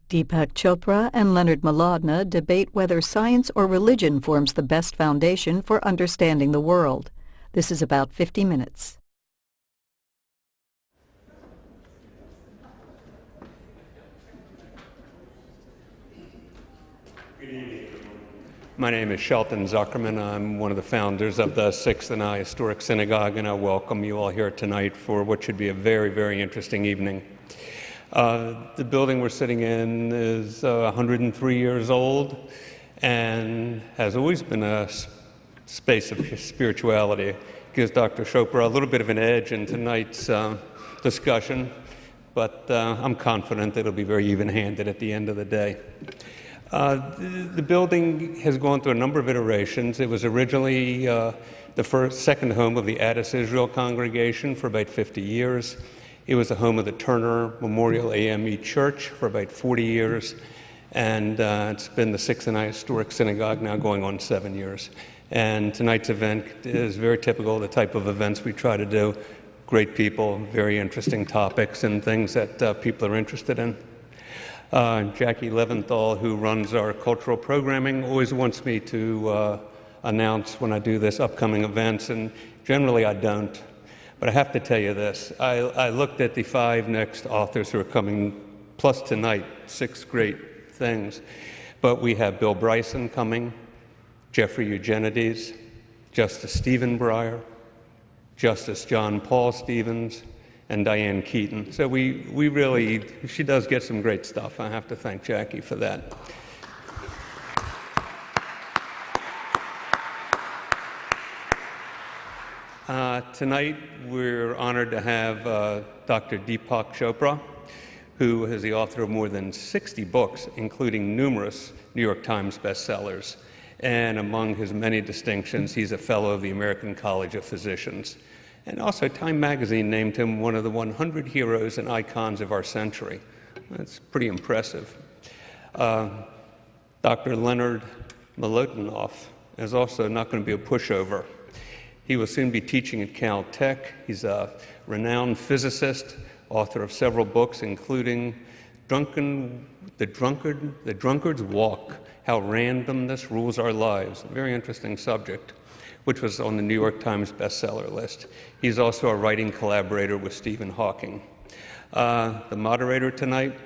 Deepak Chopra and Leonard Mlodina debate whether science or religion forms the best foundation for understanding the world. This is about 50 minutes. My name is Shelton Zuckerman. I'm one of the founders of the Sixth and I Historic Synagogue, and I welcome you all here tonight for what should be a very, very interesting evening. The building we're sitting in is 103 years old and has always been a space of spirituality. It gives Dr. Chopra a little bit of an edge in tonight's discussion, but I'm confident that it'll be very even-handed at the end of the day. The building has gone through a number of iterations. It was originally the second home of the Addis Israel congregation for about 50 years. It was the home of the Turner Memorial AME Church for about 40 years, and it's been the Sixth and I Historic Synagogue now going on 7 years. And tonight's event is very typical of the type of events we try to do. Great people, very interesting topics, and things that people are interested in. Jackie Leventhal, who runs our cultural programming, always wants me to announce when I do this upcoming events, and generally I don't. But I have to tell you this. I looked at the 5 next authors who are coming, plus tonight, 6 great things. But we have Bill Bryson coming, Jeffrey Eugenides, Justice Stephen Breyer, Justice John Paul Stevens, and Diane Keaton. So she does get some great stuff. I have to thank Jackie for that. Tonight, we're honored to have Dr. Deepak Chopra, who is the author of more than 60 books, including numerous New York Times bestsellers. And among his many distinctions, he's a fellow of the American College of Physicians. And also, Time magazine named him one of the 100 heroes and icons of our century. That's pretty impressive. Dr. Leonard Mlodina is also not going to be a pushover. He will soon be teaching at Caltech. He's a renowned physicist, author of several books, including The Drunkard's Walk, How Randomness Rules Our Lives, a very interesting subject, which was on the New York Times bestseller list. He's also a writing collaborator with Stephen Hawking. The moderator tonight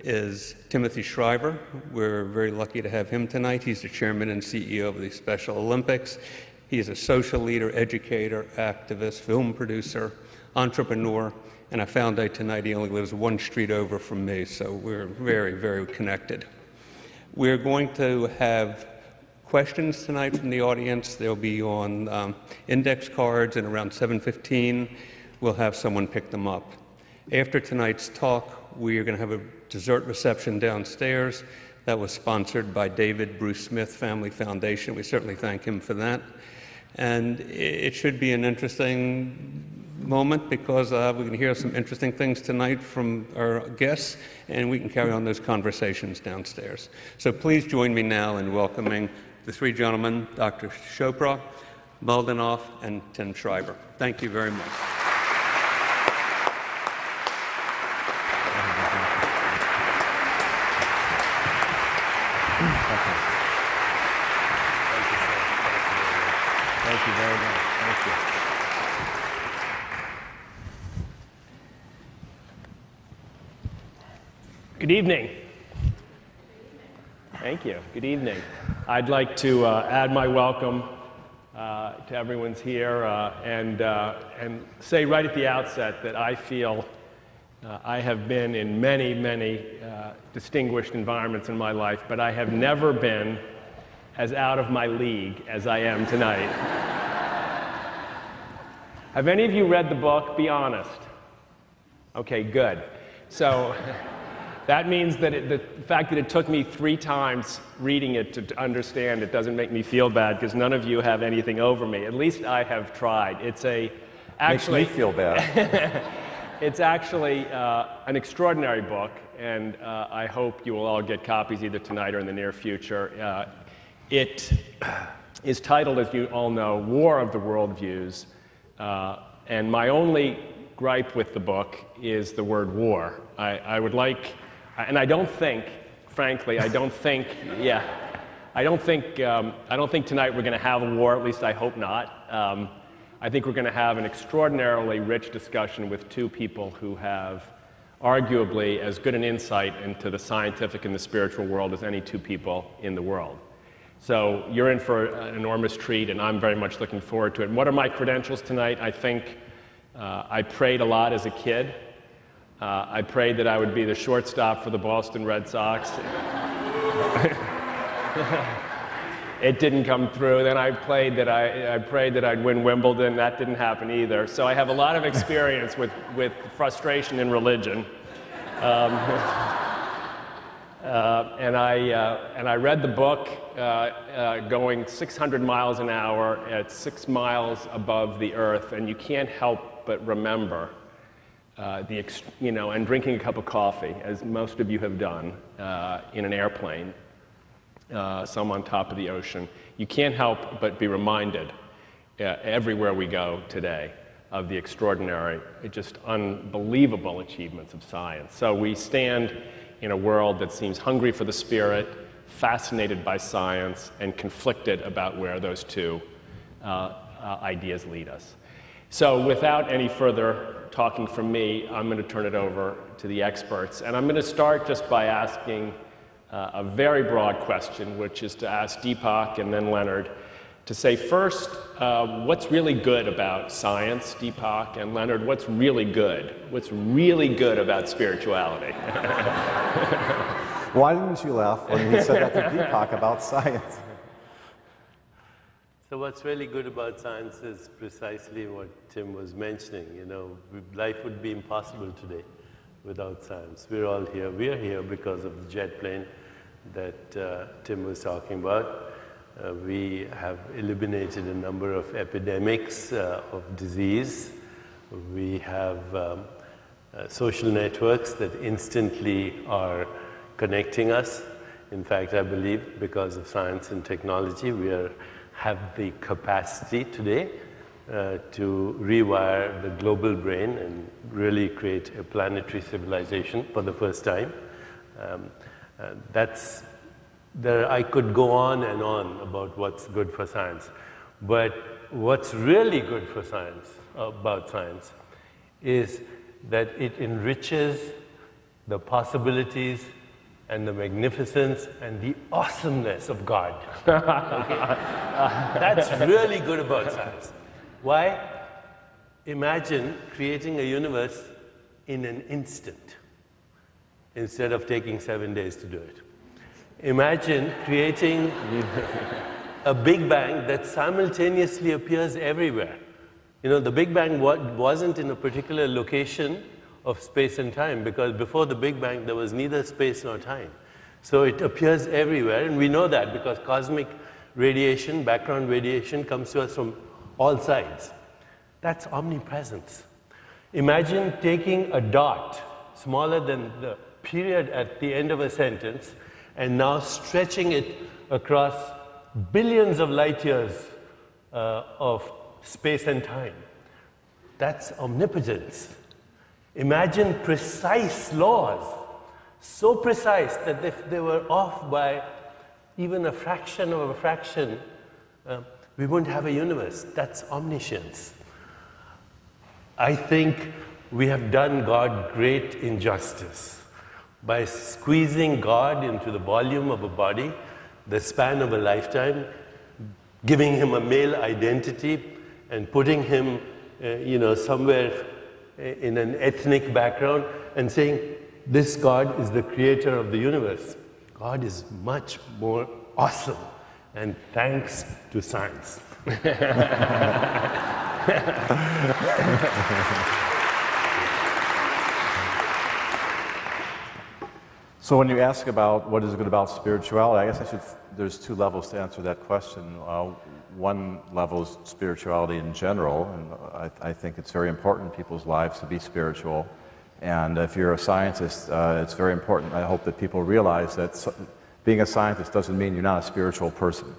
is Timothy Shriver. We're very lucky to have him tonight. He's the chairman and CEO of the Special Olympics. He's a social leader, educator, activist, film producer, entrepreneur, and I found out tonight he only lives 1 street over from me, so we're very, very connected. We're going to have questions tonight from the audience. They'll be on index cards, and around 7:15, we'll have someone pick them up. After tonight's talk, we are going to have a dessert reception downstairs that was sponsored by David Bruce Smith Family Foundation. We certainly thank him for that. And it should be an interesting moment because we can hear some interesting things tonight from our guests, and we can carry on those conversations downstairs. So please join me now in welcoming the 3 gentlemen, Dr. Chopra, Mlodina, and Tim Shriver. Thank you very much. Thank you very much. Thank you. Good evening. Thank you. Good evening. I'd like to add my welcome to everyone's here and say right at the outset that I feel I have been in many, many distinguished environments in my life, but I have never been as out of my league as I am tonight. Have any of you read the book? Be honest. Okay, good. So that means that the fact that it took me 3 times reading it to understand it doesn't make me feel bad because none of you have anything over me. At least I have tried. It's actually makes me feel bad. It's actually an extraordinary book, and I hope you will all get copies either tonight or in the near future. It is titled, as you all know, War of the Worldviews, and my only gripe with the book is the word war. I would like And I don't think, frankly, I don't think tonight we're going to have a war, at least I hope not. I think we're going to have an extraordinarily rich discussion with two people who have arguably as good an insight into the scientific and the spiritual world as any two people in the world. So you're in for an enormous treat, and I'm very much looking forward to it. And what are my credentials tonight? I think I prayed a lot as a kid. I prayed that I would be the shortstop for the Boston Red Sox. It didn't come through. Then I prayed that I'd win Wimbledon. That didn't happen either. So I have a lot of experience with frustration in religion. And I read the book going 600 miles an hour at 6 miles above the earth, and you can't help but remember and drinking a cup of coffee, as most of you have done in an airplane, some on top of the ocean. You can't help but be reminded everywhere we go today of the extraordinary, just unbelievable achievements of science. So we stand in a world that seems hungry for the spirit, fascinated by science, and conflicted about where those two ideas lead us. So without any further talking from me, I'm going to turn it over to the experts. And I'm going to start just by asking a very broad question, which is to ask Deepak and then Leonard to say first, what's really good about science, Deepak, and Leonard, what's really good? What's really good about spirituality? Why didn't you laugh when he said that to Deepak about science? So what's really good about science is precisely what Tim was mentioning. You know, life would be impossible today without science. We're all here. We're here because of the jet plane that Tim was talking about. We have eliminated a number of epidemics of disease. We have social networks that instantly are connecting us. In fact, I believe because of science and technology, we have the capacity today to rewire the global brain and really create a planetary civilization for the first time. I could go on and on about what's good for science, but what's really good for science, about science, is that it enriches the possibilities and the magnificence and the awesomeness of God. That's really good about science. Why? Imagine creating a universe in an instant instead of taking 7 days to do it. Imagine creating a Big Bang that simultaneously appears everywhere. You know, the Big Bang wasn't in a particular location of space and time, because before the Big Bang there was neither space nor time. So it appears everywhere, and we know that because cosmic radiation, background radiation, comes to us from all sides. That's omnipresence. Imagine taking a dot smaller than the period at the end of a sentence and now stretching it across billions of light years of space and time. That's omnipotence. Imagine precise laws, so precise that if they were off by even a fraction of a fraction, we wouldn't have a universe. That's omniscience. I think we have done God great injustice by squeezing God into the volume of a body, the span of a lifetime, giving him a male identity and putting him somewhere in an ethnic background and saying, this God is the creator of the universe. God is much more awesome, and thanks to science. So when you ask about what is good about spirituality, I guess there's two levels to answer that question. One level is spirituality in general, and I think it's very important in people's lives to be spiritual. And if you're a scientist, it's very important. I hope that people realize that being a scientist doesn't mean you're not a spiritual person.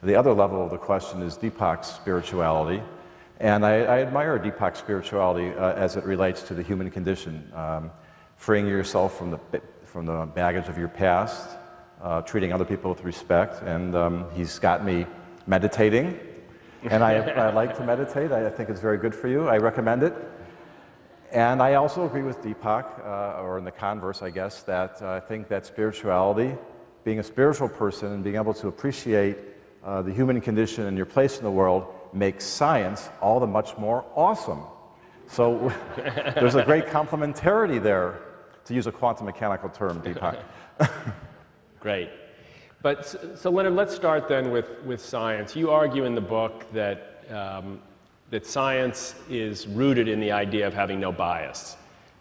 The other level of the question is Deepak's spirituality. And I admire Deepak's spirituality as it relates to the human condition. Freeing yourself from from the baggage of your past, treating other people with respect, and he's got me meditating, and I like to meditate. I think it's very good for you. I recommend it. And I also agree with Deepak, or in the converse, I guess, that I think that spirituality, being a spiritual person and being able to appreciate the human condition and your place in the world, makes science all the much more awesome. So there's a great complementarity there, to use a quantum mechanical term, Deepak. Great. But so Leonard, let's start then with science. You argue in the book that that science is rooted in the idea of having no bias,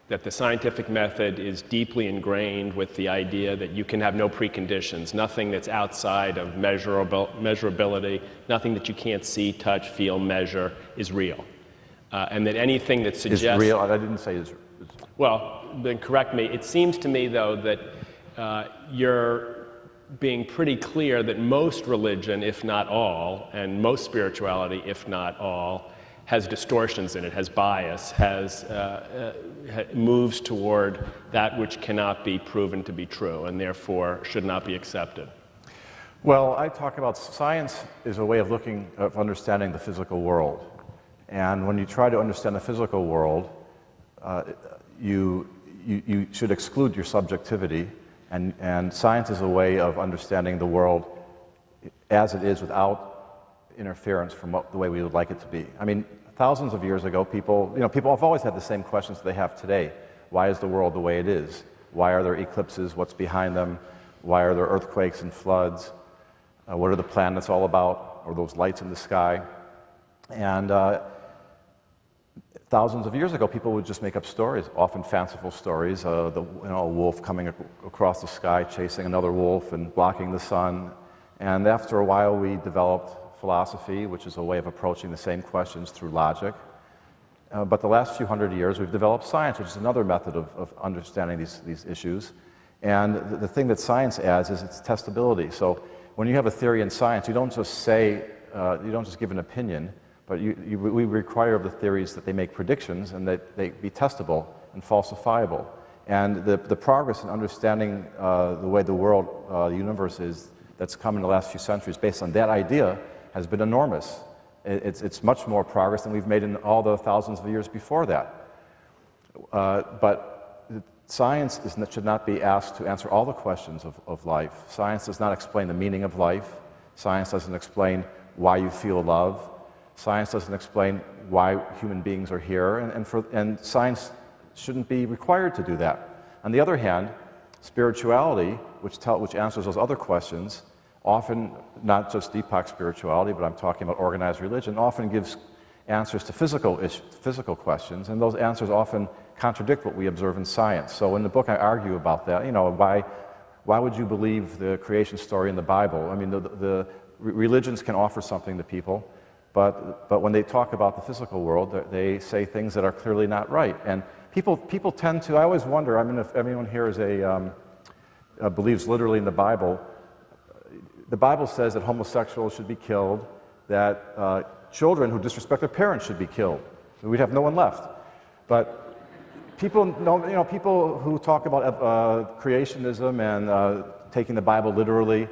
that the scientific method is deeply ingrained with the idea that you can have no preconditions, nothing that's outside of measurability, nothing that you can't see, touch, feel, measure is real. And that anything that suggests... Is real? I didn't say is... Well, then correct me. It seems to me, though, that you're being pretty clear that most religion, if not all, and most spirituality, if not all, has distortions in it, has bias, moves toward that which cannot be proven to be true, and therefore should not be accepted. Well, I talk about science is a way of understanding the physical world. And when you try to understand the physical world, you should exclude your subjectivity, and science is a way of understanding the world as it is without interference from the way we would like it to be. I mean, thousands of years ago, people have always had the same questions they have today. Why is the world the way it is? Why are there eclipses? What's behind them? Why are there earthquakes and floods? What are the planets all about? Or those lights in the sky? And thousands of years ago, people would just make up stories, often fanciful stories. A wolf coming across the sky, chasing another wolf and blocking the sun. And after a while, we developed philosophy, which is a way of approaching the same questions through logic. But the last few hundred years, we've developed science, which is another method of understanding these issues. And the thing that science adds is its testability. So when you have a theory in science, you don't just say, you don't just give an opinion, but we require of the theories that they make predictions and that they be testable and falsifiable. And the progress in understanding the way the world, the universe is, that's come in the last few centuries based on that idea has been enormous. It's much more progress than we've made in all the thousands of years before that. But science should not be asked to answer all the questions of life. Science does not explain the meaning of life. Science doesn't explain why you feel love. Science doesn't explain why human beings are here, and science shouldn't be required to do that. On the other hand, spirituality, which answers those other questions, often, not just Deepak spirituality, but I'm talking about organized religion, often gives answers to physical questions, and those answers often contradict what we observe in science. So in the book I argue about that. Why would you believe the creation story in the Bible? I mean, the religions can offer something to people, but when they talk about the physical world, they say things that are clearly not right. And people tend to, I always wonder, I mean, if anyone here is believes literally in the Bible says that homosexuals should be killed, that children who disrespect their parents should be killed. We'd have no one left. But people who talk about creationism and taking the Bible literally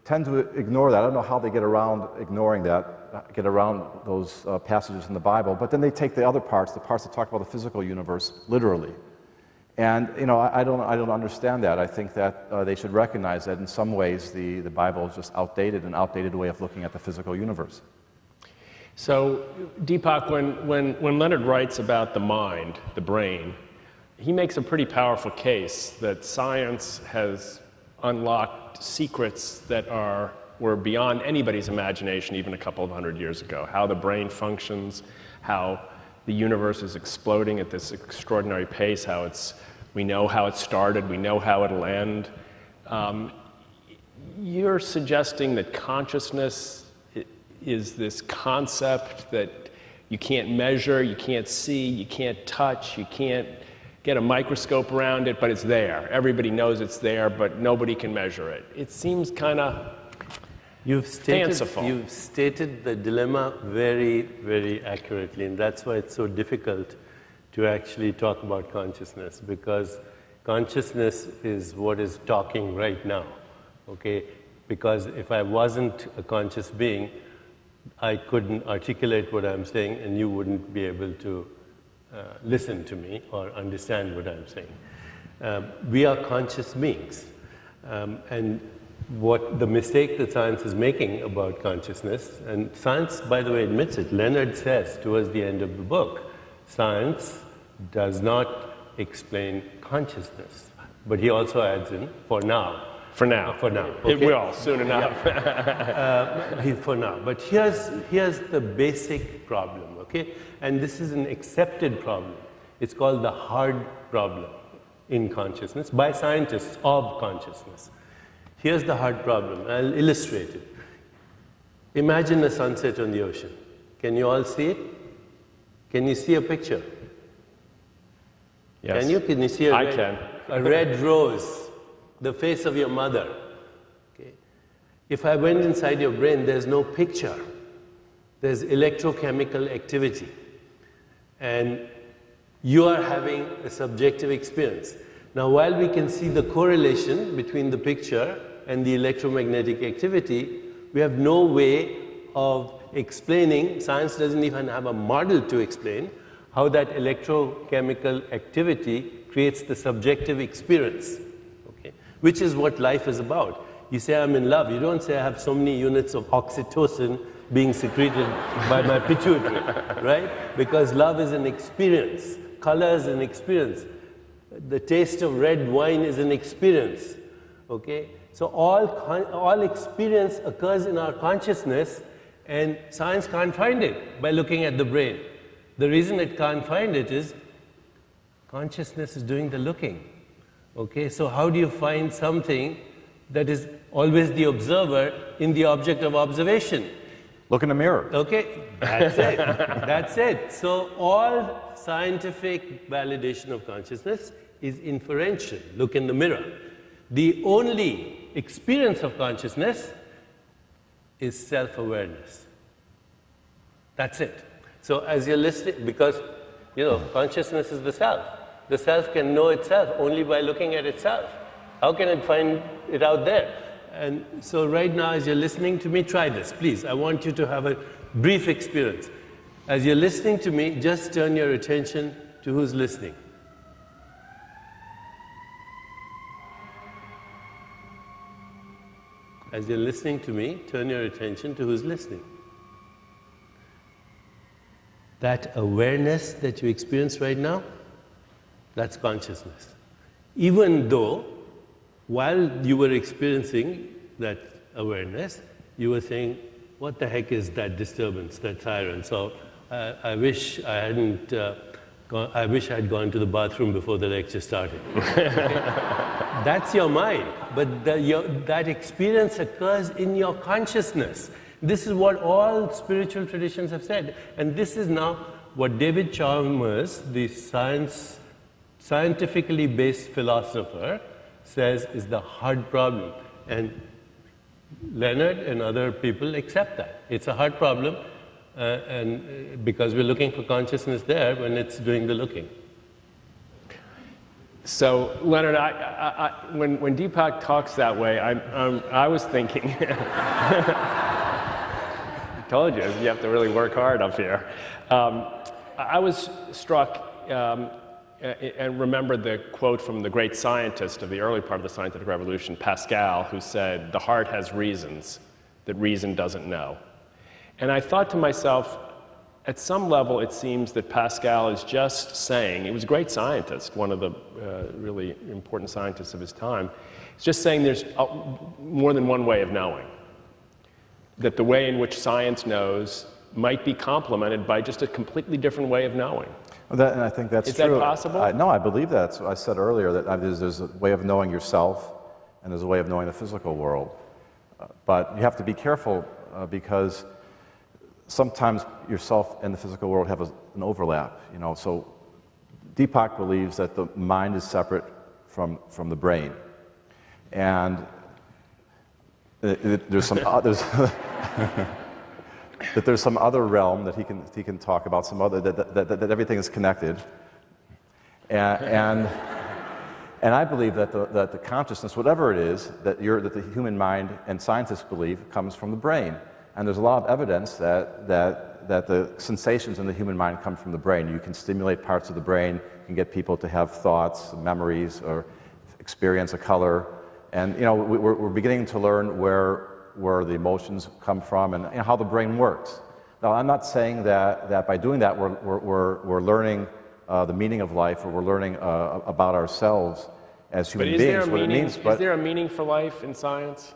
tend to ignore that. I don't know how they get around ignoring that, get around those passages in the Bible, but then they take the other parts, the parts that talk about the physical universe, literally. And I don't understand that. I think that they should recognize that in some ways the Bible is just outdated, an outdated way of looking at the physical universe. So, Deepak, when Leonard writes about the mind, the brain, he makes a pretty powerful case that science has unlocked secrets that were beyond anybody's imagination even a couple of hundred years ago. How the brain functions, how the universe is exploding at this extraordinary pace, we know how it started, we know how it'll end. You're suggesting that consciousness is this concept that you can't measure, you can't see, you can't touch, you can't get a microscope around it, but it's there. Everybody knows it's there, but nobody can measure it. It seems kind of fanciful. You've stated the dilemma very, very accurately, and that's why it's so difficult to actually talk about consciousness, because consciousness is what is talking right now, okay? Because if I wasn't a conscious being, I couldn't articulate what I'm saying, and you wouldn't be able to listen to me or understand what I'm saying. We are conscious beings. And what the mistake that science is making about consciousness, and science, by the way, admits it. Leonard says towards the end of the book, science does not explain consciousness. But he also adds in, for now. For now. For now. It Okay? will, soon enough. For now. But here's the basic problem, okay? And this is an accepted problem. It's called the hard problem in consciousness by scientists of consciousness. Here's the hard problem. I'll illustrate it. Imagine a sunset on the ocean. Can you all see it? Can you see a picture? Yes. Can you? Can you see a red rose, the face of your mother? Okay. If I went inside your brain, there's no picture. There's electrochemical activity. And you are having a subjective experience. Now, while we can see the correlation between the picture and the electromagnetic activity, we have no way of explaining, science doesn't even have a model to explain, how that electrochemical activity creates the subjective experience, okay? Which is what life is about. You say, I'm in love. You don't say, I have so many units of oxytocin being secreted by my pituitary, right? Because love is an experience. Color is an experience. The taste of red wine is an experience, okay? So all experience occurs in our consciousness, and science can't find it by looking at the brain. The reason it can't find it is consciousness is doing the looking, okay? So how do you find something that is always the observer in the object of observation? Look in the mirror. Okay, that's it. That's it. So all scientific validation of consciousness is inferential. Look in the mirror. The only experience of consciousness is self-awareness. That's it. So as you're listening, because, you know, consciousness is the self. The self can know itself only by looking at itself. How can it find it out there? And so right now, as you're listening to me, try this, please. I want you to have a brief experience. As you're listening to me, just turn your attention to who's listening. As you're listening to me, turn your attention to who's listening. That awareness that you experience right now, that's consciousness. Even though, while you were experiencing that awareness, you were saying, what the heck is that disturbance, that siren? So I wish I hadn't, I wish I had gone to the bathroom before the lecture started. Okay? That's your mind, but that experience occurs in your consciousness. This is what all spiritual traditions have said. And this is now what David Chalmers, the scientifically based philosopher, says is the hard problem. And Leonard and other people accept that. It's a hard problem, and because we're looking for consciousness there when it's doing the looking. So, Leonard, when Deepak talks that way, I was thinking, I told you, you have to really work hard up here. I was struck and remembered the quote from the great scientist of the early part of the scientific revolution, Pascal, who said, the heart has reasons that reason doesn't know. And I thought to myself, at some level, it seems that Pascal is just saying, he was a great scientist, one of the really important scientists of his time, he's just saying there's more than one way of knowing. That the way in which science knows might be complemented by just a completely different way of knowing. And I think that's true. Is that possible? No, I believe that. So I said earlier that there's a way of knowing yourself, and there's a way of knowing the physical world. But you have to be careful because sometimes yourself and the physical world have an overlap. You know, so Deepak believes that the mind is separate from the brain, and there's some others. That there's some other realm that he can talk about, some other that everything is connected, and And I believe that the consciousness, whatever it is, that the human mind and scientists believe comes from the brain. And there's a lot of evidence that the sensations in the human mind come from the brain. You can stimulate parts of the brain, you can get people to have thoughts, memories, or experience a color. And you know, we're beginning to learn where the emotions come from and how the brain works. Now, I'm not saying that by doing that we're learning the meaning of life, or we're learning about ourselves as human beings. Is there a meaning for life in science?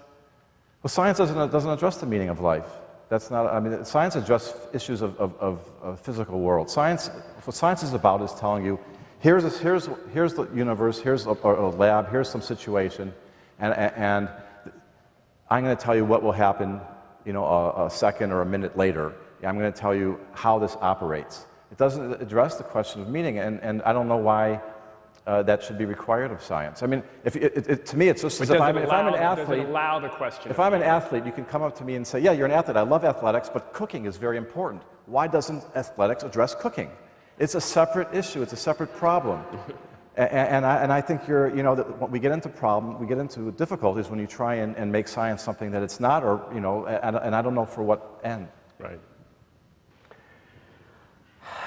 Well, science doesn't address the meaning of life. That's not. I mean, science addresses issues of physical world. Science, what science is about, is telling you, here's the universe, here's a lab, here's some situation, and I'm going to tell you what will happen, you know, a second or a minute later. I'm going to tell you how this operates. It doesn't address the question of meaning, and I don't know why that should be required of science. I mean, to me, it's just as if I'm an athlete. Does it allow the question? If I'm an athlete, you can come up to me and say, yeah, you're an athlete, I love athletics, but cooking is very important. Why doesn't athletics address cooking? It's a separate issue, it's a separate problem. and I think you know, that when we get into difficulties when you try and make science something that it's not, or, you know, and I don't know for what end. Right.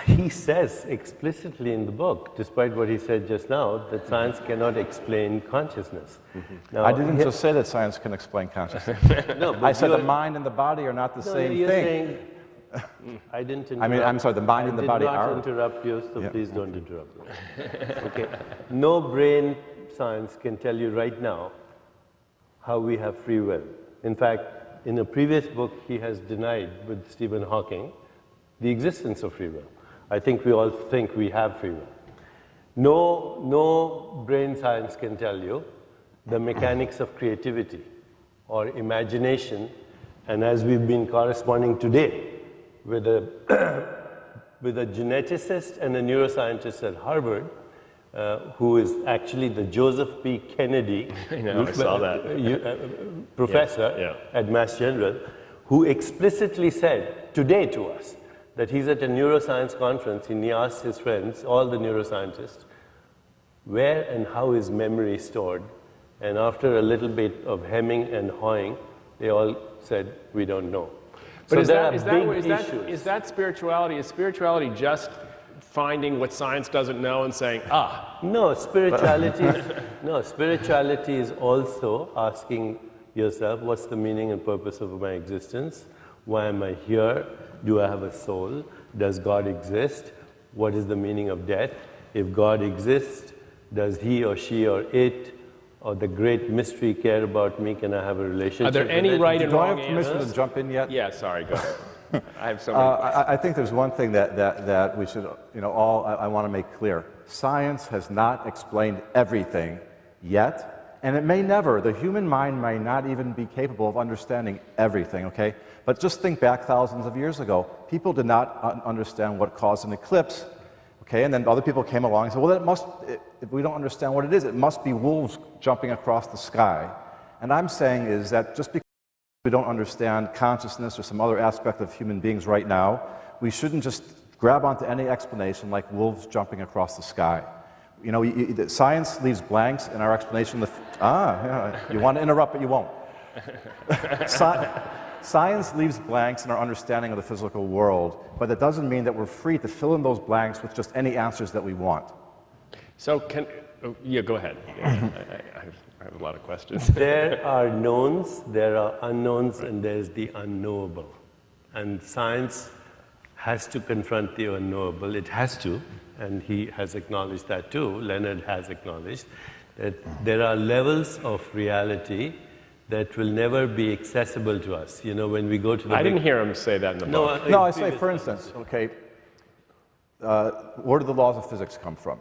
He says explicitly in the book, despite what he said just now, that science cannot explain consciousness. Now, I didn't just say that science can explain consciousness. No, but I said the mind and the body are not the same you're thing. Saying, I didn't interrupt. I mean, I'm sorry, the mind and the body are. I did not interrupt you, so please don't interrupt me. Okay. No brain science can tell you right now how we have free will. In fact, in a previous book, he has denied, with Stephen Hawking, the existence of free will. I think we all think we have free will. No brain science can tell you the mechanics of creativity or imagination. And as we've been corresponding today with a geneticist and a neuroscientist at Harvard, who is actually the Joseph P. Kennedy I saw that. Professor at Mass General, who explicitly said today to us that he's at a neuroscience conference and he asked his friends, all the neuroscientists, where and how is memory stored? And after a little bit of hemming and hawing, they all said, we don't know. But so is that spirituality? Is spirituality just finding what science doesn't know and saying, ah? No, spirituality is also asking yourself, what's the meaning and purpose of my existence? Why am I here? Do I have a soul? Does God exist? What is the meaning of death? If God exists, does he or she or it or the great mystery care about me? Can I have a relationship? Are there any right and wrong answers? Do I have permission to jump in yet? Yeah, sorry, go ahead. I have so many questions. I think there's one thing that we should, you know, I want to make clear. Science has not explained everything yet. And it may never. The human mind may not even be capable of understanding everything, okay? But just think back thousands of years ago. People did not understand what caused an eclipse, okay? And then other people came along and said, well, if we don't understand what it is, it must be wolves jumping across the sky. And I'm saying is that just because we don't understand consciousness or some other aspect of human beings right now, we shouldn't just grab onto any explanation like wolves jumping across the sky. You know, science leaves blanks in our explanation. You want to interrupt, but you won't. Science leaves blanks in our understanding of the physical world, but that doesn't mean that we're free to fill in those blanks with just any answers that we want. So yeah, go ahead. I have a lot of questions. There are knowns, there are unknowns, and there's the unknowable. And science has to confront the unknowable. It has to. And he has acknowledged that too, Leonard has acknowledged, that there are levels of reality that will never be accessible to us. You know, when we go to the... I didn't hear him say that in the book. No, I say, for instance, okay, where do the laws of physics come from?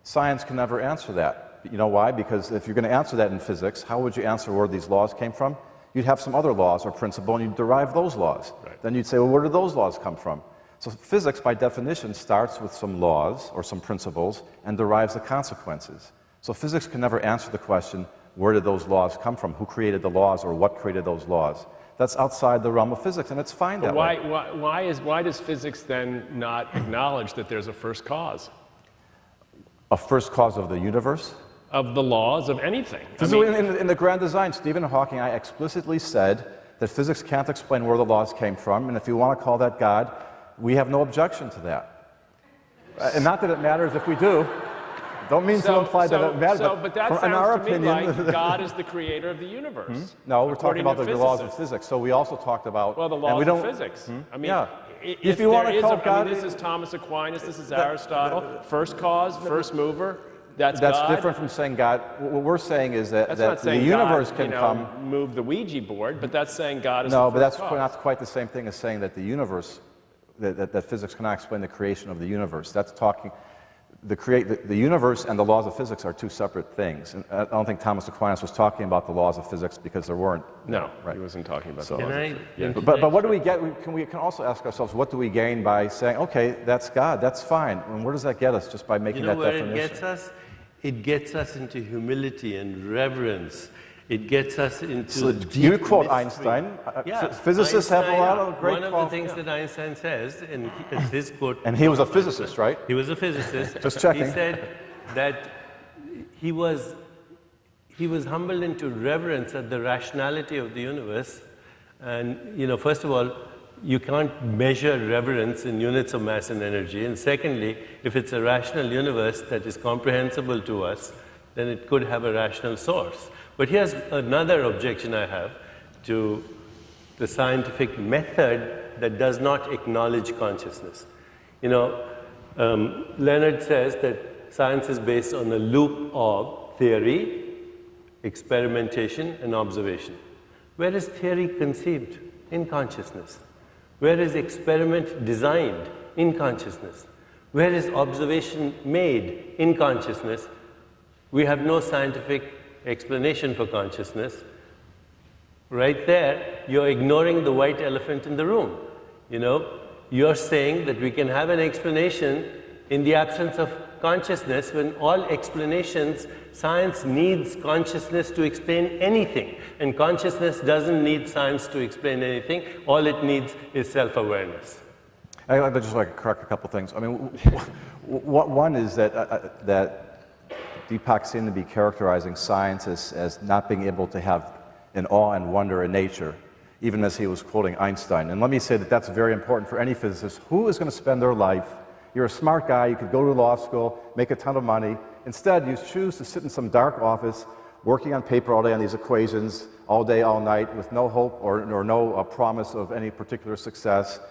Science can never answer that. You know why? Because if you're going to answer that in physics, how would you answer where these laws came from? You'd have some other laws or principle and you'd derive those laws. Right. Then you'd say, well, where do those laws come from? So physics, by definition, starts with some laws or some principles and derives the consequences. So physics can never answer the question, where did those laws come from? Who created the laws or what created those laws? That's outside the realm of physics, and it's fine that way. Why does physics then not acknowledge that there's a first cause? A first cause of the universe? of the laws of anything. In the grand design, Stephen Hawking, I explicitly said that physics can't explain where the laws came from, and if you want to call that God, we have no objection to that. And not that it matters if we do. Don't mean to imply that it matters, but that in sounds our to me opinion, like God is the creator of the universe. No, we're talking about the laws of physicists. physics. So we also talked about Well, the laws of physics. I mean, yeah. if you want to there call is God, this is Thomas Aquinas, this is Aristotle, first cause, first mover. That's God. different from saying God. What we're saying is that, That's not the saying universe God, can come. move the Ouija board, but that's saying God is No, the but that's first cause. not quite the same thing as saying that the universe, that physics cannot explain the creation of the universe. That's talking. The universe and the laws of physics are two separate things. And I don't think Thomas Aquinas was talking about the laws of physics because there weren't. No, right. he wasn't talking about So, the laws of Can physics. I? But what do we get? We can also ask ourselves, what do we gain by saying, okay, that's God, that's fine. And where does that get us just by making You know that where definition? it gets us? It gets us into humility and reverence. It gets us into So deep you quote mystery. Einstein. Yeah, Physicists have a lot of great One of the things that Einstein says, and it's his quote. And he was a physicist, right? He was a physicist. Just checking. He said that he was humbled into reverence at the rationality of the universe. And, first of all, you can't measure reverence in units of mass and energy. And secondly, if it's a rational universe that is comprehensible to us, then it could have a rational source. But here's another objection I have to the scientific method that does not acknowledge consciousness. Leonard says that science is based on a loop of theory, experimentation, and observation. Where is theory conceived? In consciousness. Where is experiment designed? In consciousness. Where is observation made? In consciousness. We have no scientific explanation for consciousness. Right there, you're ignoring the white elephant in the room. You're saying that we can have an explanation in the absence of consciousness when all explanations, science needs consciousness to explain anything. And consciousness doesn't need science to explain anything. All it needs is self-awareness. I'd just like to correct a couple things. I mean, one is that Deepak seemed to be characterizing science as not being able to have an awe and wonder in nature, even as he was quoting Einstein. And let me say that that's very important for any physicist. Who is going to spend their life? You're a smart guy, you could go to law school, make a ton of money. Instead, you choose to sit in some dark office, working on paper all day on these equations, all day, all night, with no hope or no promise of any particular success.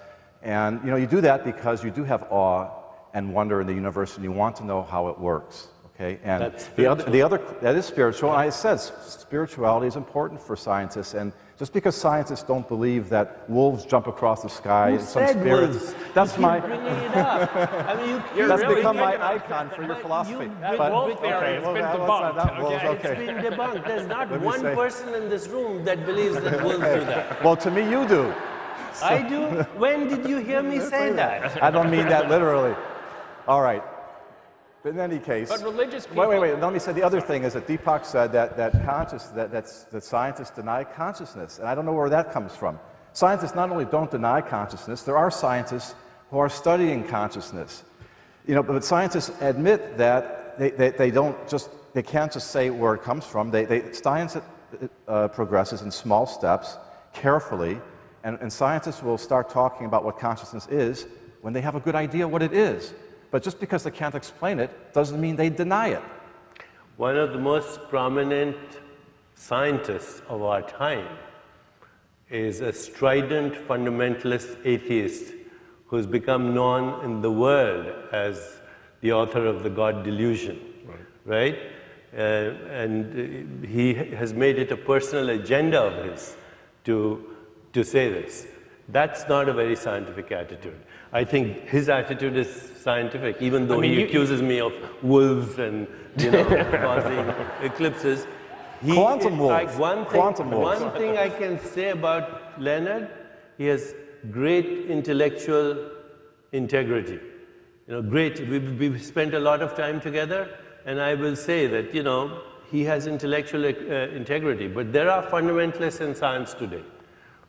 And you do that because you do have awe and wonder in the universe, and you want to know how it works. Okay, and the other that is spiritual. And I said spirituality is important for scientists, and just because scientists don't believe that wolves jump across the sky and some spirits, wolves? that's my. Bringing it up. I mean, That's really become my thinking icon for your philosophy. That wolf theory has been debunked. It's been debunked. There's not one person in this room that believes that wolves do that. Well, to me, you do. I do? When did you hear me say that? I don't mean that literally. All right. But in any case, But religious people... Wait. Let me say the other thing is that Deepak said that scientists deny consciousness, and I don't know where that comes from. Scientists not only don't deny consciousness, there are scientists who are studying consciousness. But scientists admit that they can't just say where it comes from. Science progresses in small steps, carefully, and scientists will start talking about what consciousness is when they have a good idea what it is. But just because they can't explain it doesn't mean they deny it. One of the most prominent scientists of our time is a strident fundamentalist atheist who's become known in the world as the author of The God Delusion, right? And he has made it a personal agenda of his to say this. That's not a very scientific attitude. I think his attitude is scientific, even though he accuses me of wolves and causing eclipses. Quantum wolves. One thing I can say about Leonard, he has great intellectual integrity. Great. We've spent a lot of time together, and I will say that he has intellectual integrity. But there are fundamentalists in science today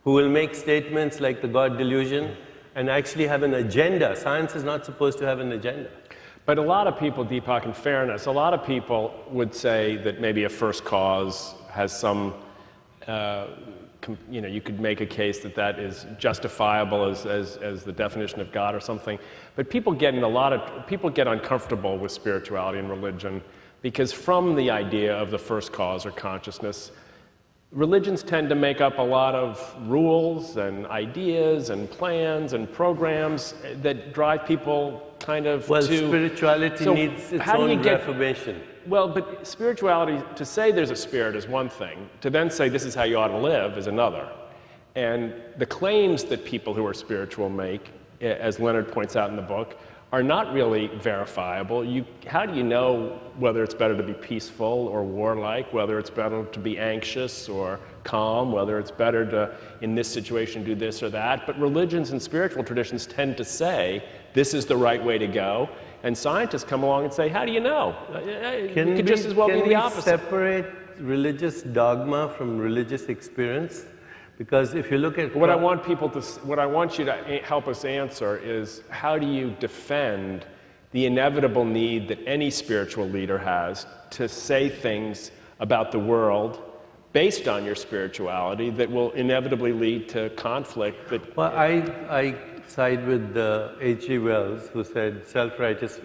who will make statements like the God delusion and actually have an agenda. Science is not supposed to have an agenda. But a lot of people, Deepak, in fairness, a lot of people would say that maybe a first cause has some, you could make a case that that is justifiable as the definition of God or something. But people get uncomfortable with spirituality and religion because from the idea of the first cause or consciousness, religions tend to make up a lot of rules and ideas and plans and programs that drive people kind of Well, to... spirituality needs its own reformation. Well, but spirituality, to say there's a spirit is one thing. To then say this is how you ought to live is another. And the claims that people who are spiritual make, as Leonard points out in the book, are not really verifiable. How do you know whether it's better to be peaceful or warlike, whether it's better to be anxious or calm, whether it's better to, in this situation, do this or that? But religions and spiritual traditions tend to say, this is the right way to go. And scientists come along and say, how do you know? It could just as well be the opposite. Can we separate religious dogma from religious experience? Because if you look at what I want you to help us answer is, how do you defend the inevitable need that any spiritual leader has to say things about the world based on your spirituality that will inevitably lead to conflict? Well, I side with H.G. Wells, who said self-righteous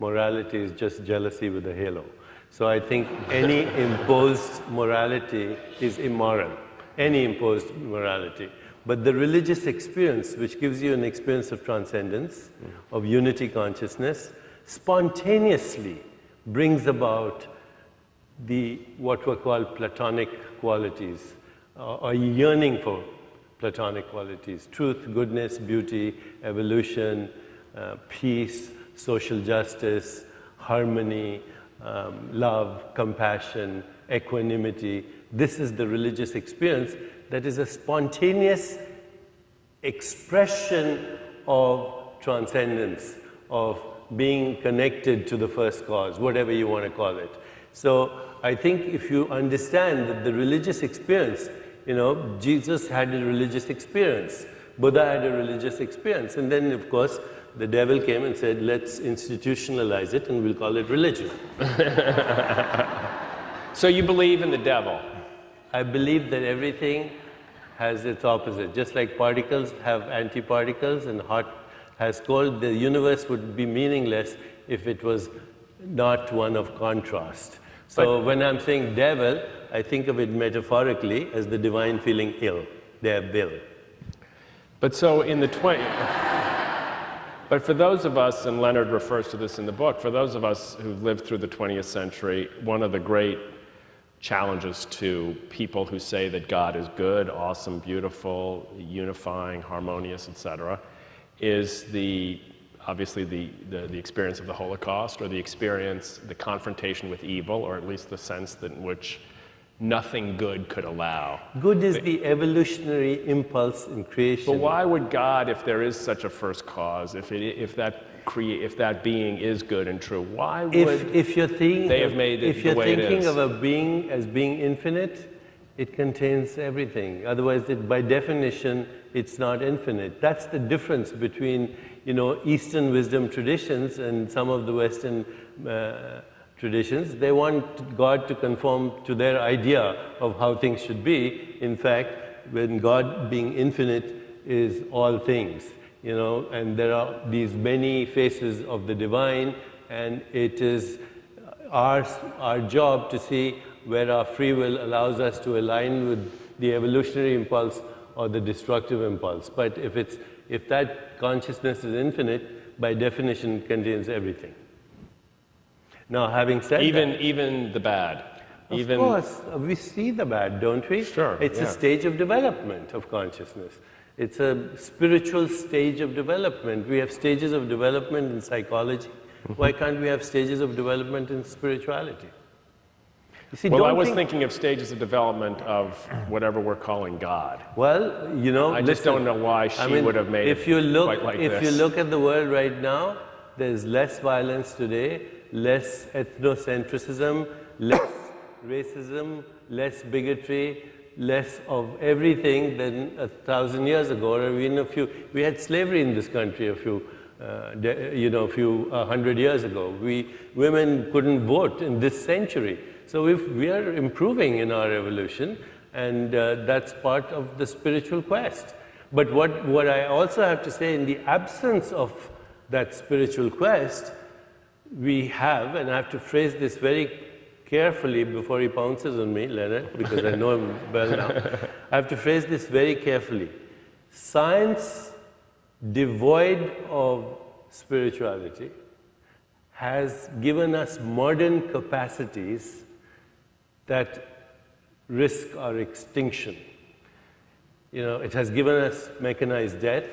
morality is just jealousy with a halo. So I think any imposed morality is immoral. Any imposed morality. But the religious experience, which gives you an experience of transcendence, of unity consciousness, spontaneously brings about what were called Platonic qualities, or yearning for Platonic qualities: truth, goodness, beauty, evolution, peace, social justice, harmony, love, compassion, equanimity. This is the religious experience that is a spontaneous expression of transcendence, of being connected to the first cause, whatever you want to call it. So I think if you understand that the religious experience, Jesus had a religious experience, Buddha had a religious experience, and then of course the devil came and said, let's institutionalize it and we'll call it religion. So you believe in the devil? I believe that everything has its opposite. Just like particles have antiparticles and hot has cold, the universe would be meaningless if it was not one of contrast. So when I'm saying devil, I think of it metaphorically as the divine feeling ill, devil. But so in the But for those of us, and Leonard refers to this in the book, for those of us who've lived through the 20th century, one of the great challenges to people who say that God is good, awesome, beautiful, unifying, harmonious, etc., is obviously the experience of the Holocaust, or the confrontation with evil, or at least the sense that in which nothing good could allow. Good is the evolutionary impulse in creation. But why would God, if there is such a first cause, if that being is good and true, why would they have made it the way it is? If you're thinking of a being as being infinite, it contains everything. Otherwise, by definition, it's not infinite. That's the difference between, Eastern wisdom traditions and some of the Western traditions. They want God to conform to their idea of how things should be. In fact, when God, being infinite, is all things, and there are these many faces of the divine, and it is our job to see where our free will allows us to align with the evolutionary impulse or the destructive impulse. But if that consciousness is infinite, by definition contains everything. Now, having said that, even the bad. Of course, we see the bad, don't we? Sure. It's a stage of development of consciousness. It's a spiritual stage of development. We have stages of development in psychology. Why can't we have stages of development in spirituality? You see, I was thinking of stages of development of whatever we're calling God. Well, I just don't know why she would have made it quite like this. If you look at the world right now, there's less violence today, less ethnocentrism, less racism, less bigotry, less of everything than 1,000 years ago, or even we had slavery in this country a few a few 100 years ago. Women couldn't vote in this century. So we are improving in our evolution, and that's part of the spiritual quest. But what I also have to say, in the absence of that spiritual quest, we have, and I have to phrase this very carefully before he pounces on me, Leonard, because I know him well now. I have to phrase this very carefully. Science devoid of spirituality has given us modern capacities that risk our extinction. It has given us mechanized death,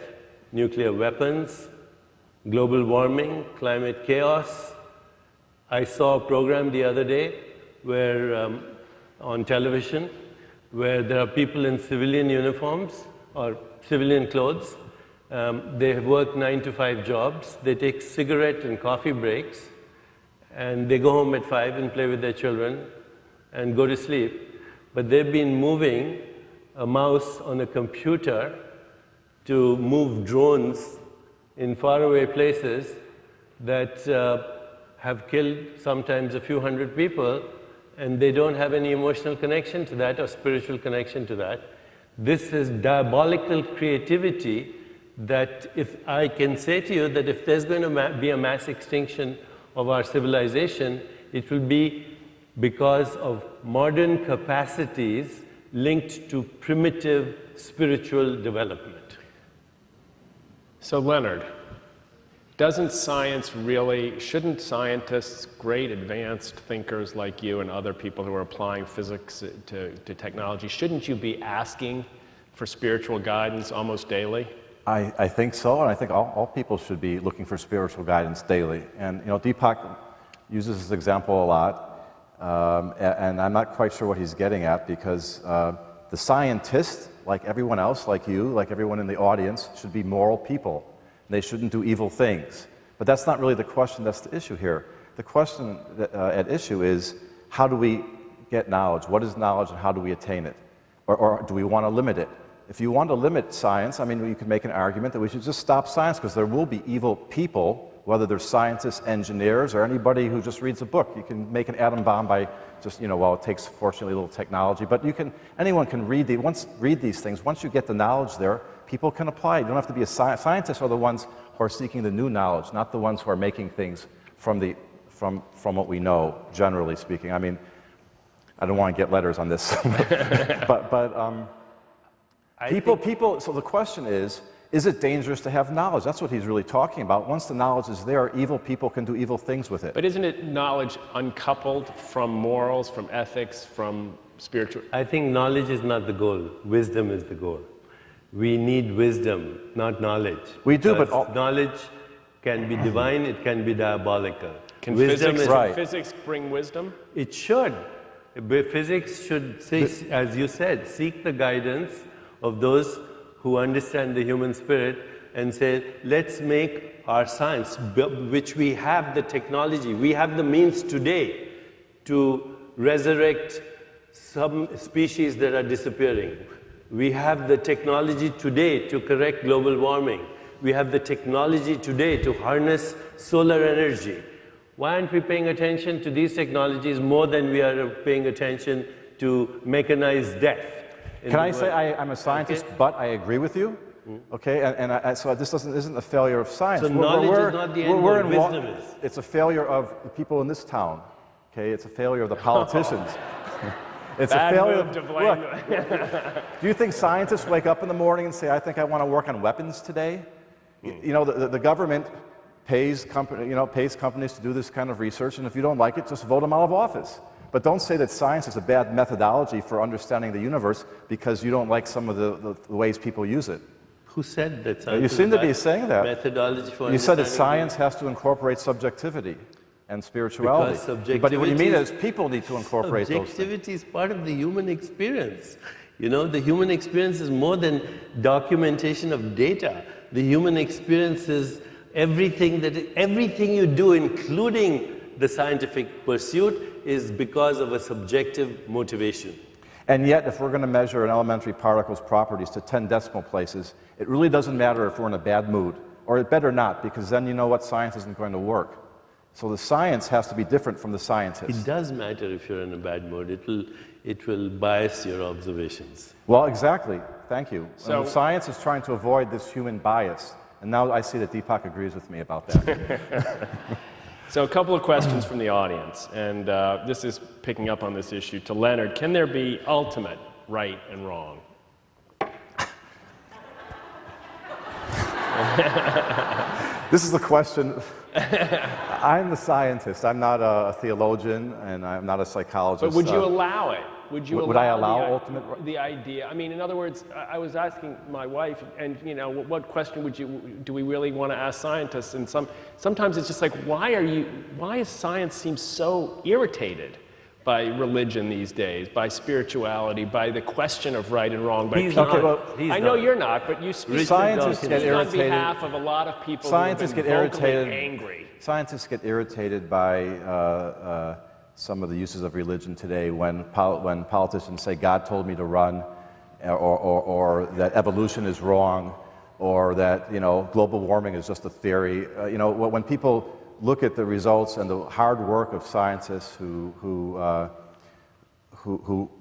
nuclear weapons, global warming, climate chaos. I saw a program the other day where, on television, where there are people in civilian uniforms or civilian clothes. They work 9-to-5 jobs. They take cigarette and coffee breaks, and they go home at 5 and play with their children and go to sleep. But they've been moving a mouse on a computer to move drones in faraway places that have killed sometimes a few hundred people, and they don't have any emotional connection to that or spiritual connection to that. This is diabolical creativity that, if I can say to you that if there's going to be a mass extinction of our civilization, it will be because of modern capacities linked to primitive spiritual development. So Leonard, shouldn't scientists, great advanced thinkers like you and other people who are applying physics to technology, shouldn't you be asking for spiritual guidance almost daily? I think so, and I think all people should be looking for spiritual guidance daily. And Deepak uses this example a lot, and I'm not quite sure what he's getting at, because the scientist, like everyone else, like you, like everyone in the audience, should be moral people. They shouldn't do evil things. But that's not really the question, that's the issue here. The question at issue is, how do we get knowledge? What is knowledge and how do we attain it? Or do we want to limit it? If you want to limit science, I mean, you could make an argument that we should just stop science, because there will be evil people, whether they're scientists, engineers, or anybody who just reads a book. You can make an atom bomb by just, well, it takes, fortunately, a little technology, but anyone can read these things. Once you get the knowledge there, people can apply it. You don't have to be a scientist. Scientists are the ones who are seeking the new knowledge, not the ones who are making things from what we know, generally speaking. I mean, I don't want to get letters on this, people, so the question is it dangerous to have knowledge? That's what he's really talking about. Once the knowledge is there, evil people can do evil things with it. But isn't it knowledge uncoupled from morals, from ethics, from spiritual? I think knowledge is not the goal. Wisdom is the goal. We need wisdom, not knowledge. We do, but knowledge can be divine, it can be diabolical. Can wisdom physics bring wisdom? It should. Physics should, as you said, seek the guidance of those who understand the human spirit and say, let's make our science, which we have the technology, we have the means today to resurrect some species that are disappearing. We have the technology today to correct global warming. We have the technology today to harness solar energy. Why aren't we paying attention to these technologies more than we are paying attention to mechanized death? Can I say I'm a scientist, okay, but I agree with you? Okay, so this isn't a failure of science. So knowledge is not the end goal, wisdom is. It's a failure of the people in this town. Okay, it's a failure of the politicians. It's Bad a failure move to blame. Look, do you think scientists wake up in the morning and say, I think I want to work on weapons today? The government pays companies to do this kind of research, and if you don't like it, just vote them out of office. But don't say that science is a bad methodology for understanding the universe because you don't like some of the ways people use it. Who said that science You seem to be saying that. Methodology for you said that science has to incorporate subjectivity and spirituality. But what you mean is people need to incorporate those things. Subjectivity is part of the human experience. The human experience is more than documentation of data. The human experience is everything you do, including the scientific pursuit, is because of a subjective motivation. And yet, if we're going to measure an elementary particle's properties to 10 decimal places, it really doesn't matter if we're in a bad mood or it better not, because then you know what science isn't going to work. So the science has to be different from the scientists. It does matter if you're in a bad mood. It will bias your observations. Well, exactly. Thank you. So science is trying to avoid this human bias. And now I see that Deepak agrees with me about that. So a couple of questions from the audience, and this is picking up on this issue. To Leonard, can there be ultimate right and wrong? This is the question. I'm the scientist. I'm not a theologian, and I'm not a psychologist. But would you allow it? Would you would I allow ultimate? The idea? I mean, in other words, I was asking my wife, and you know, what question do we really want to ask scientists? And sometimes it's just like, why is science seem so irritated by religion these days, by spirituality, by the question of right and wrong? By people? I know you're not, but you speak scientists get irritated on behalf of a lot of people. Scientists who have get been irritated. Angry. Scientists get irritated by some of the uses of religion today when politicians say God told me to run, or that evolution is wrong, or that global warming is just a theory. When people look at the results and the hard work of scientists who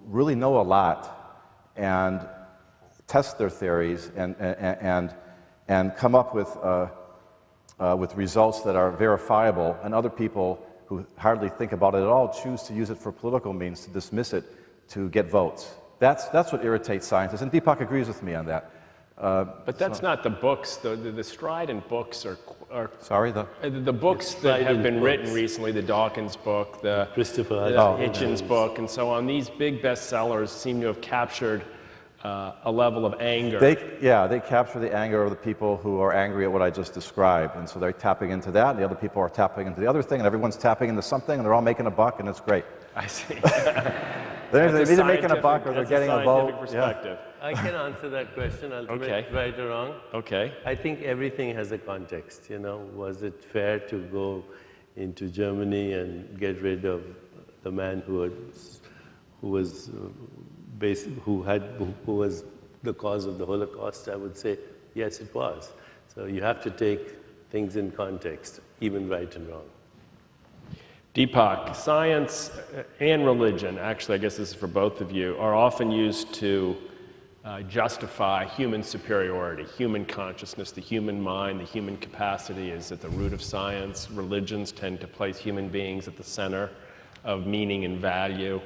really know a lot and test their theories and come up with results that are verifiable, and other people who hardly think about it at all choose to use it for political means, to dismiss it, to get votes. That's what irritates scientists, and Deepak agrees with me on that. But that's not the books. The strident books are sorry, the books that have been written recently. The Dawkins book, the Christopher Hitchens book, and so on. These big bestsellers seem to have captured a level of anger. They capture the anger of the people who are angry at what I just described, and so they're tapping into that, and the other people are tapping into the other thing, and everyone's tapping into something, and they're all making a buck, and it's great. I see. They're either making a buck or they're getting a vote. Perspective. I can answer that question, Okay. right or wrong. Okay. I think everything has a context, Was it fair to go into Germany and get rid of the man who was the cause of the Holocaust? I would say, yes, it was. So you have to take things in context, even right and wrong. Deepak, science and religion, actually I guess this is for both of you, are often used to justify human superiority, human consciousness, the human mind, the human capacity is at the root of science. Religions tend to place human beings at the center of meaning and value.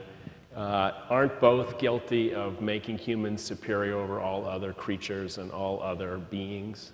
Aren't both guilty of making humans superior over all other creatures and all other beings?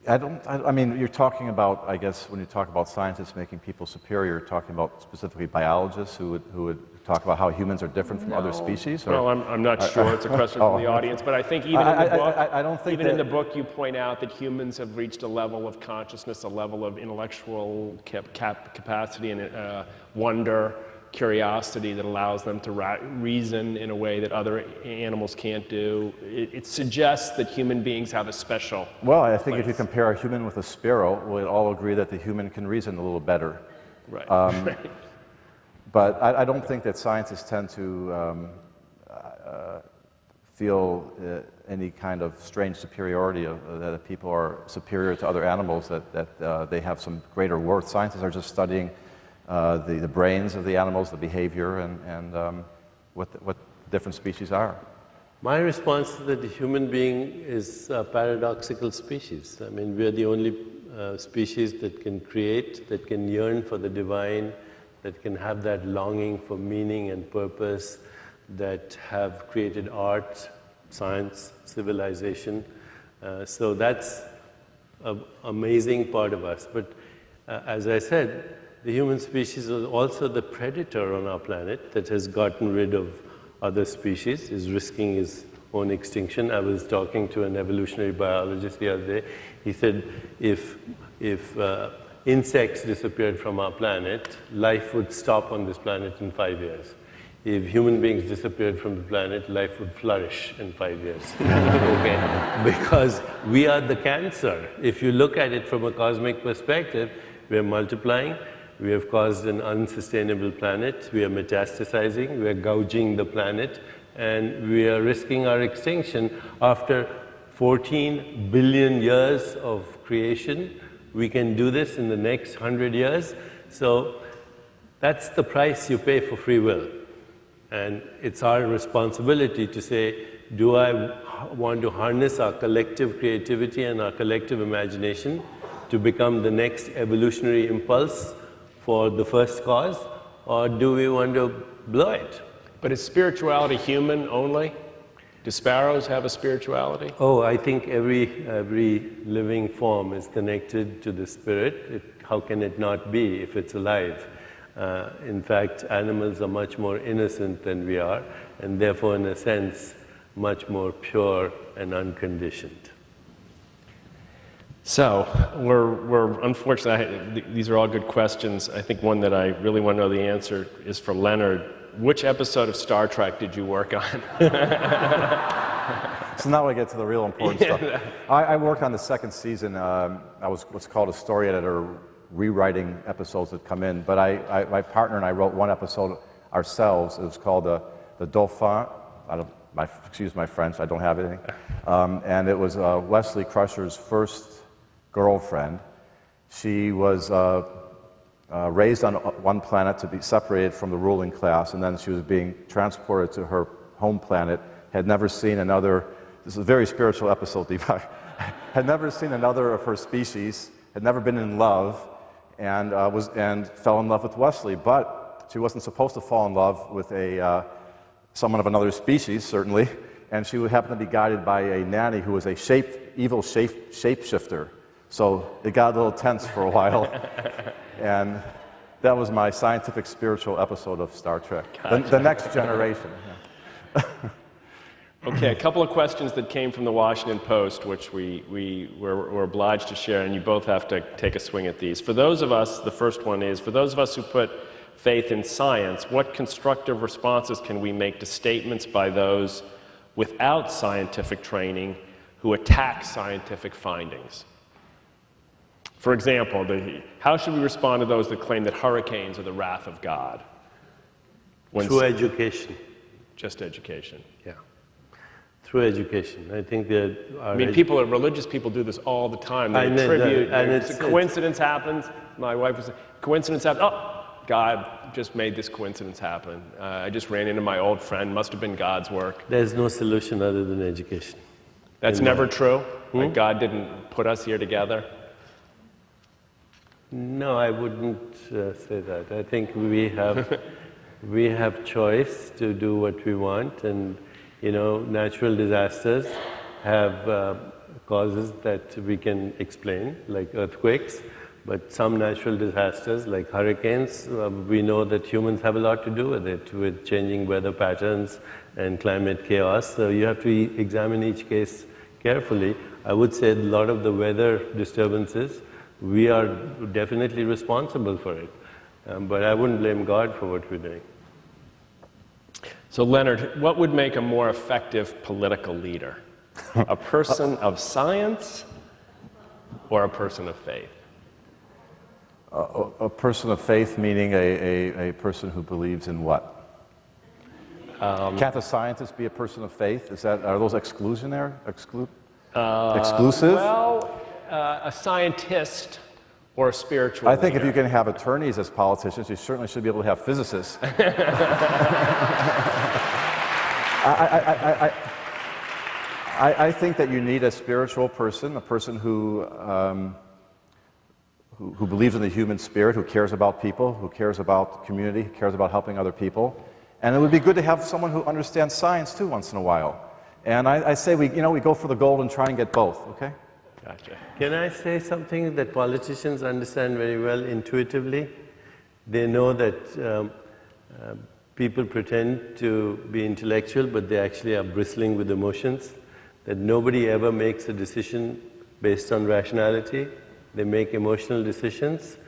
I mean, you're talking about, I guess, when you talk about scientists making people superior, you're talking about specifically biologists who would talk about how humans are different from other species? Or? No, I'm not sure. It's a question from the audience. But I think even in the book, I don't think in the book you point out that humans have reached a level of consciousness, a level of intellectual capacity and wonder, curiosity that allows them to reason in a way that other animals can't do. It suggests that human beings have a special Well, I think if you compare a human with a sparrow, we'll all agree that the human can reason a little better. Right. Right. But I don't think that scientists tend to feel any kind of strange superiority, that people are superior to other animals, that they have some greater worth. Scientists are just studying the brains of the animals, the behavior, and what different species are. My response is that the human being is a paradoxical species. I mean, we are the only species that can create, that can yearn for the divine, that can have that longing for meaning and purpose, that have created art, science, civilization. So that's an amazing part of us. But as I said, the human species is also the predator on our planet that has gotten rid of other species, is risking his own extinction. I was talking to an evolutionary biologist the other day. He said if insects disappeared from our planet, life would stop on this planet in 5 years. If human beings disappeared from the planet, life would flourish in 5 years. Okay? Because we are the cancer. If you look at it from a cosmic perspective, we are multiplying, we have caused an unsustainable planet, we are metastasizing, we are gouging the planet, and we are risking our extinction after 14 billion years of creation. We can do this in the next 100 years. So that's the price you pay for free will. And it's our responsibility to say, do I want to harness our collective creativity and our collective imagination to become the next evolutionary impulse for the first cause, or do we want to blow it? But is spirituality human only? Do sparrows have a spirituality? Oh, I think every living form is connected to the spirit. How can it not be if it's alive? In fact, animals are much more innocent than we are, and therefore, in a sense, much more pure and unconditioned. So, we're unfortunately, these are all good questions. I think one that I really want to know the answer is for Leonard. Which episode of Star Trek did you work on? So now I get to the real important stuff. I worked on the second season. I was what's called a story editor, rewriting episodes that come in. But my partner and I wrote one episode ourselves. It was called the Dauphin. Excuse my French, I don't have anything. And it was Wesley Crusher's first girlfriend. She was raised on one planet to be separated from the ruling class, and then she was being transported to her home planet, had never seen another, this is a very spiritual episode, Deepak, had never seen another of her species, had never been in love, and fell in love with Wesley, but she wasn't supposed to fall in love with someone of another species, certainly, and she would happen to be guided by a nanny who was a evil shapeshifter. So it got a little tense for a while, and that was my scientific spiritual episode of Star Trek, the Next Generation. Yeah. Okay, a couple of questions that came from the Washington Post, which we're obliged to share, and you both have to take a swing at these. For those of us, the first one is, for those of us who put faith in science, what constructive responses can we make to statements by those without scientific training who attack scientific findings? For example, how should we respond to those that claim that hurricanes are the wrath of God? Through education. Just education. Yeah. Through education. I think that religious people do this all the time. They attribute, a coincidence happens. My wife was coincidence happens. Oh, God just made this coincidence happen. I just ran into my old friend, must have been God's work. There's no solution other than education. That's never true? Like God didn't put us here together? No, I wouldn't say that. I think we have choice to do what we want, and natural disasters have causes that we can explain, like earthquakes. But some natural disasters, like hurricanes, we know that humans have a lot to do with it, with changing weather patterns and climate chaos. So you have to examine each case carefully. I would say a lot of the weather disturbances, we are definitely responsible for it. But I wouldn't blame God for what we're doing. So Leonard, what would make a more effective political leader? A person of science or a person of faith? A person of faith, meaning a person who believes in what? Can't a scientist be a person of faith? Are those exclusionary? Exclusive? Well, a scientist or a spiritual I think leader. if you can have attorneys as politicians, you certainly should be able to have physicists. I think that you need a spiritual person, a person who believes in the human spirit, who cares about people, who cares about community, who cares about helping other people. And it would be good to have someone who understands science too once in a while. And I say we go for the gold and try and get both, okay? Gotcha. Can I say something that politicians understand very well intuitively? They know that people pretend to be intellectual, but they actually are bristling with emotions, that nobody ever makes a decision based on rationality. They make emotional decisions,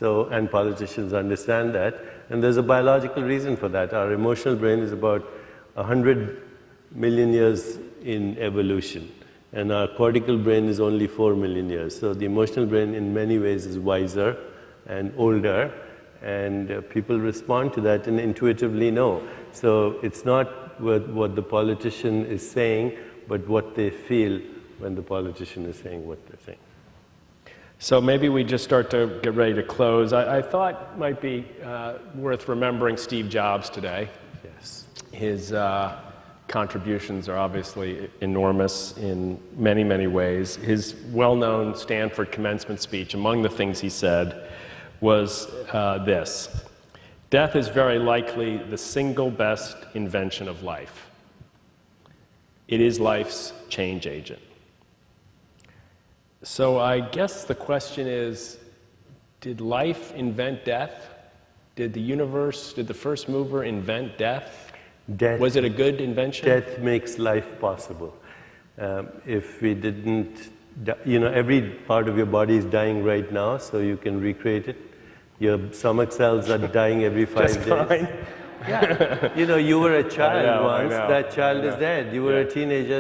and politicians understand that. And there's a biological reason for that. Our emotional brain is about 100 million years in evolution, and our cortical brain is only 4 million years. So the emotional brain in many ways is wiser and older, and people respond to that and intuitively know. So it's not what the politician is saying, but what they feel when the politician is saying what they're saying. So maybe we just start to get ready to close. I thought it might be worth remembering Steve Jobs today. Yes. His contributions are obviously enormous in many, many ways. His well-known Stanford commencement speech, among the things he said, was this: "Death is very likely the single best invention of life. It is life's change agent." So I guess the question is, did life invent death? Did the universe, did the first mover invent death? Was it a good invention? Death makes life possible. If we didn't, every part of your body is dying right now, so you can recreate it. Your stomach cells are dying every 5 days. Fine. Yeah. You were a child once, I know. that child is dead. You were a teenager,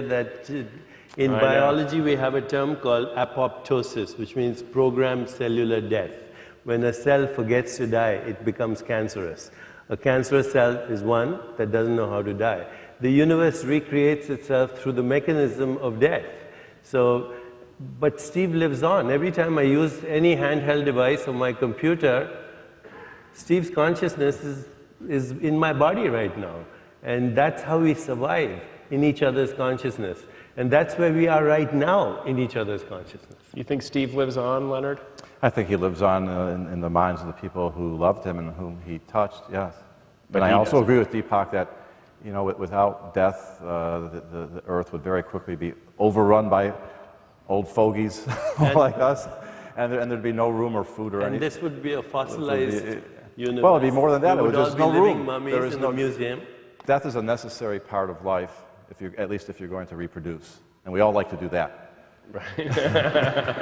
in biology we have a term called apoptosis, which means programmed cellular death. When a cell forgets to die, it becomes cancerous. A cancerous cell is one that doesn't know how to die. The universe recreates itself through the mechanism of death. But Steve lives on. Every time I use any handheld device on my computer, Steve's consciousness is in my body right now. And that's how we survive, in each other's consciousness. And that's where we are right now, in each other's consciousness. You think Steve lives on, Leonard? I think he lives on in the minds of the people who loved him and whom he touched, yes. But I also agree with Deepak that, without death, the earth would very quickly be overrun by old fogies like us, and there'd be no room or food or anything. And this would be a fossilized universe. Well, it'd be more than that. There's no room. There is no museum. Death is a necessary part of life, at least if you're going to reproduce. And we all like to do that. Right.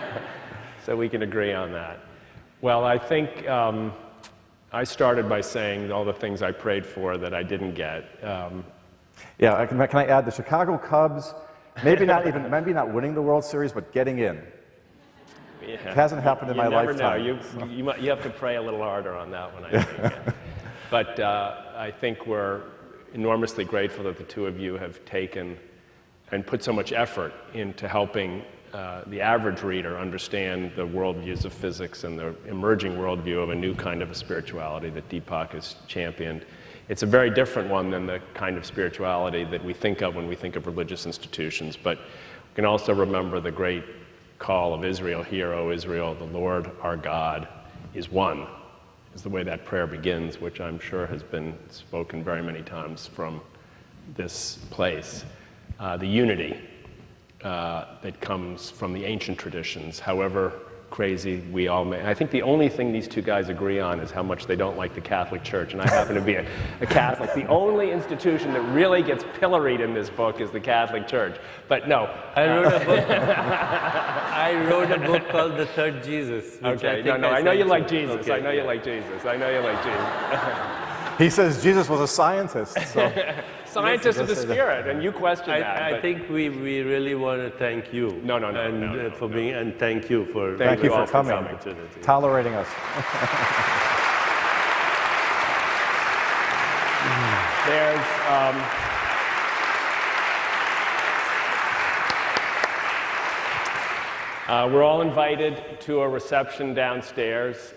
So we can agree on that. Well, I think I started by saying all the things I prayed for that I didn't get. Yeah, can I add the Chicago Cubs, maybe not winning the World Series, but getting in. Yeah. It hasn't happened in my lifetime. You never know. You have to pray a little harder on that one, I think. But I think we're enormously grateful that the two of you have taken and put so much effort into helping the average reader understand the worldviews of physics and the emerging worldview of a new kind of a spirituality that Deepak has championed. It's a very different one than the kind of spirituality that we think of when we think of religious institutions, but we can also remember the great call of Israel, "Hear, O Israel, the Lord our God is one," is the way that prayer begins, which I'm sure has been spoken very many times from this place. The unity that comes from the ancient traditions, however crazy we all may. I think the only thing these two guys agree on is how much they don't like the Catholic Church, and I happen to be a Catholic. The only institution that really gets pilloried in this book is the Catholic Church. But no. I wrote a book called The Third Jesus. Okay, I know you like Jesus. Okay, I know you like Jesus. I know you like Jesus. He says Jesus was a scientist. So. Scientist of the spirit, and you question that. I think we really want to thank you. For being, and thank you for coming, opportunity. Tolerating us. We're all invited to a reception downstairs.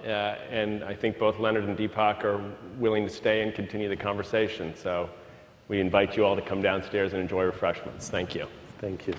And I think both Leonard and Deepak are willing to stay and continue the conversation. So we invite you all to come downstairs and enjoy refreshments. Thank you. Thank you.